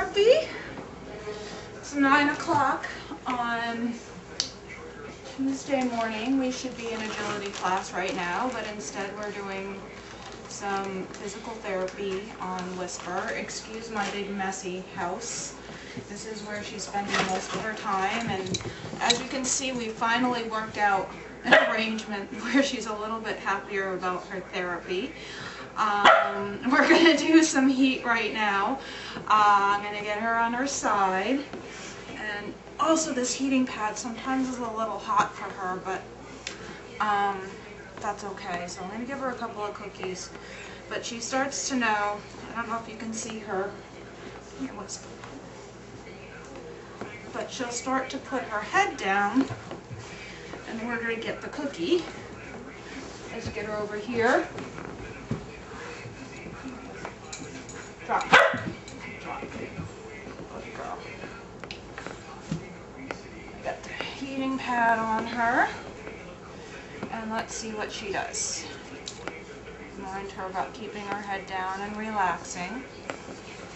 therapy. It's 9 o'clock on Tuesday morning. We should be in agility class right now, but instead we're doing some physical therapy on Whisper. Excuse my big messy house. This is where she's spending most of her time, and as you can see, we finally worked out an arrangement where she's a little bit happier about her therapy. We're going to do some heat right now. I'm going to get her on her side. And also this heating pad sometimes is a little hot for her, but that's okay. So I'm going to give her a couple of cookies. But she starts to know, I don't know if you can see her, here, but she'll start to put her head down in order to get the cookie. Let's get her over here. Drop. Drop. Good girl. Got the heating pad on her. And let's see what she does. Remind her about keeping her head down and relaxing.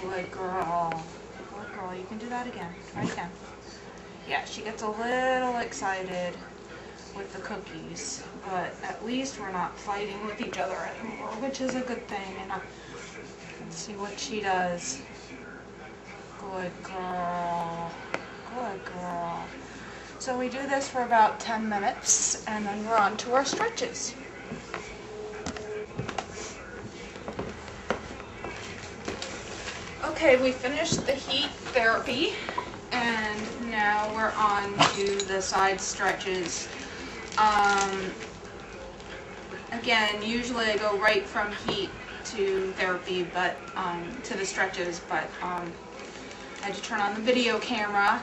Good girl. Good girl. You can do that again. Try it again. Yeah, she gets a little excited with the cookies, but at least we're not fighting with each other anymore, which is a good thing. And let's see what she does. Good girl. Good girl. So we do this for about 10 minutes, and then we're on to our stretches. Okay, we finished the heat therapy, and now we're on to the side stretches. Again, usually I go right from heat to therapy, but to the stretches, but I had to turn on the video camera.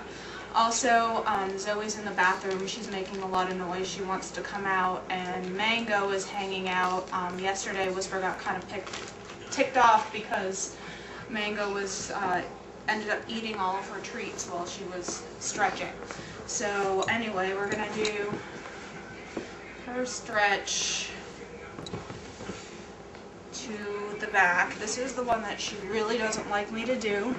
Also, Zoe's in the bathroom. She's making a lot of noise. She wants to come out, and Mango is hanging out. Yesterday, Whisper got kind of ticked off because Mango was ended up eating all of her treats while she was stretching. So anyway, we're gonna do her stretch to the back. This is the one that she really doesn't like me to do.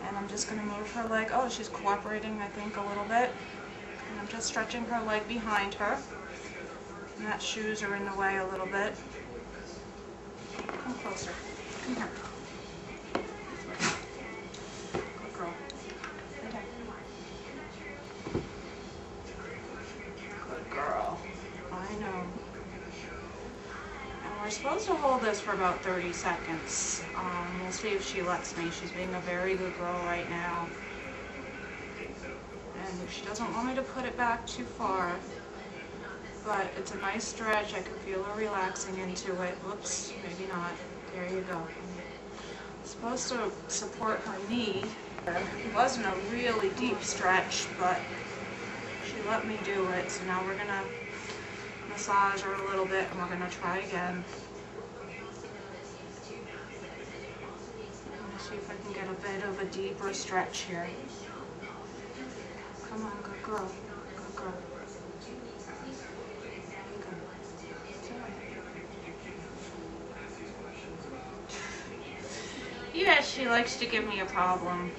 And I'm just going to move her leg. Oh, she's cooperating, I think, a little bit. And I'm just stretching her leg behind her. And that shoes are in the way a little bit. Come closer. Come here. Good girl. Okay. Good girl. I know. And we're supposed to hold this for about 30 seconds. We'll see if she lets me. She's being a very good girl right now. And if she doesn't want me to put it back too far, but it's a nice stretch. I can feel her relaxing into it. Whoops, maybe not. There you go. I'm supposed to support her knee. It wasn't a really deep stretch, but she let me do it. So now we're gonna massage her a little bit, and we're gonna try again. See if I can get a bit of a deeper stretch here. Come on, good girl. Good girl. Yeah, she likes to give me a problem.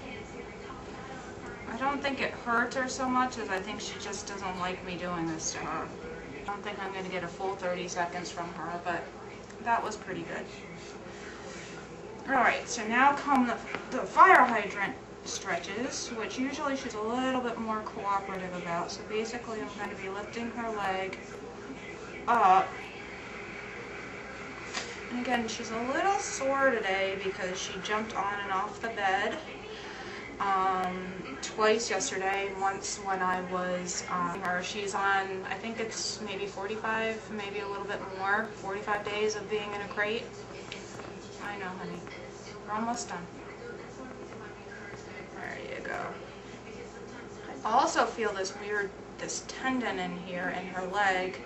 I don't think it hurts her so much as I think she just doesn't like me doing this to her. I don't think I'm going to get a full 30 seconds from her, but that was pretty good. Alright, so now come the fire hydrant stretches, which usually she's a little bit more cooperative about. So basically I'm going to be lifting her leg up. And again, she's a little sore today because she jumped on and off the bed twice yesterday. Once when I was her. She's on, I think it's maybe 45, maybe a little bit more, 45 days of being in a crate. I know, honey. We're almost done. There you go. I also feel this tendon in here in her leg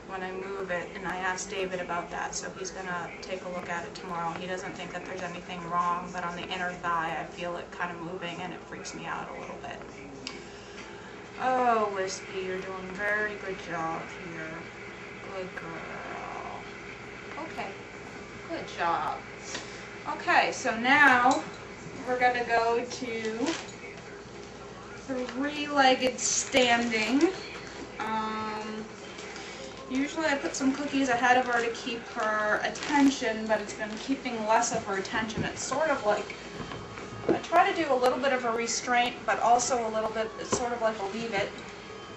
when I move it, and I asked David about that, so he's gonna take a look at it tomorrow. He doesn't think that there's anything wrong, but on the inner thigh I feel it kind of moving, and it freaks me out a little bit. Oh, Wispy, you're doing a very good job here. Good girl. Okay, good job. Okay, so now we're going to go to three-legged standing. Usually I put some cookies ahead of her to keep her attention, but it's been keeping less of her attention. It's sort of like, I try to do a little bit of a restraint, but also a little bit, it's sort of like a leave it.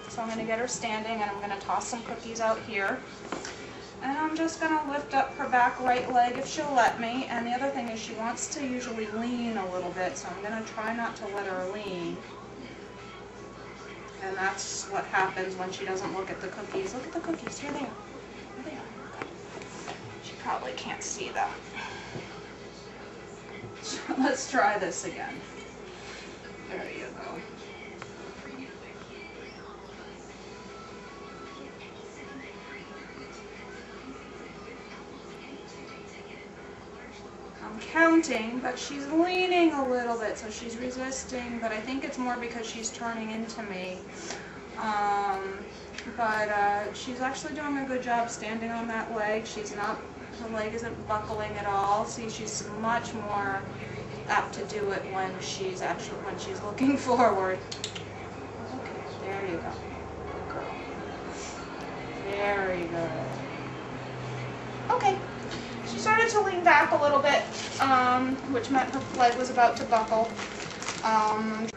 So I'm going to get her standing, and I'm going to toss some cookies out here. And I'm just going to lift up her back right leg if she'll let me. And the other thing is she wants to usually lean a little bit, so I'm going to try not to let her lean. And that's what happens when she doesn't look at the cookies. Look at the cookies. Here they are. Here they are. She probably can't see them. So let's try this again. There you go. I'm counting, but she's leaning a little bit, so she's resisting, but I think it's more because she's turning into me. She's actually doing a good job standing on that leg. She's not, her leg isn't buckling at all. See, she's much more apt to do it when she's looking forward. Okay, there you go. Good girl. Very good. Okay. She started to lean back a little bit, which meant her leg was about to buckle.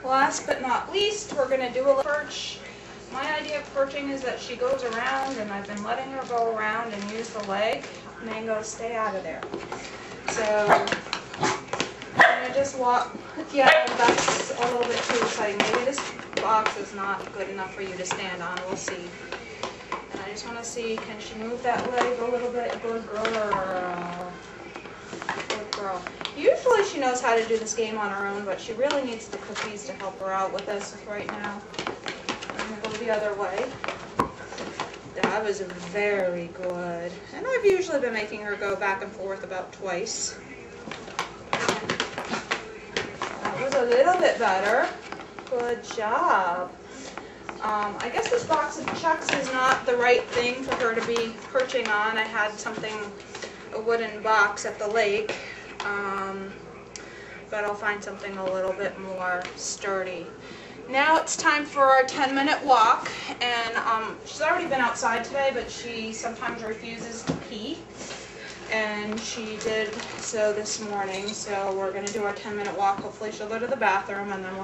Last but not least, we're going to do a little perch. My idea of perching is that she goes around, and I've been letting her go around and use the leg. Mango, stay out of there. So I'm going to just walk. Yeah, that's a little bit too exciting. Maybe this box is not good enough for you to stand on. We'll see. And I just want to see, can she move that leg a little bit? Good girl. Good girl. Usually she knows how to do this game on her own, but she really needs the cookies to help her out with this right now. I'm going to go the other way. That was very good. And I've usually been making her go back and forth about twice. That was a little bit better. Good job. I guess this box of Chucks is not the right thing for her to be perching on. I had a wooden box at the lake, but I'll find something a little bit more sturdy. Now it's time for our 10-minute walk, and she's already been outside today, but she sometimes refuses to pee, and she did so this morning, so we're going to do our 10-minute walk. Hopefully she'll go to the bathroom, and then we'll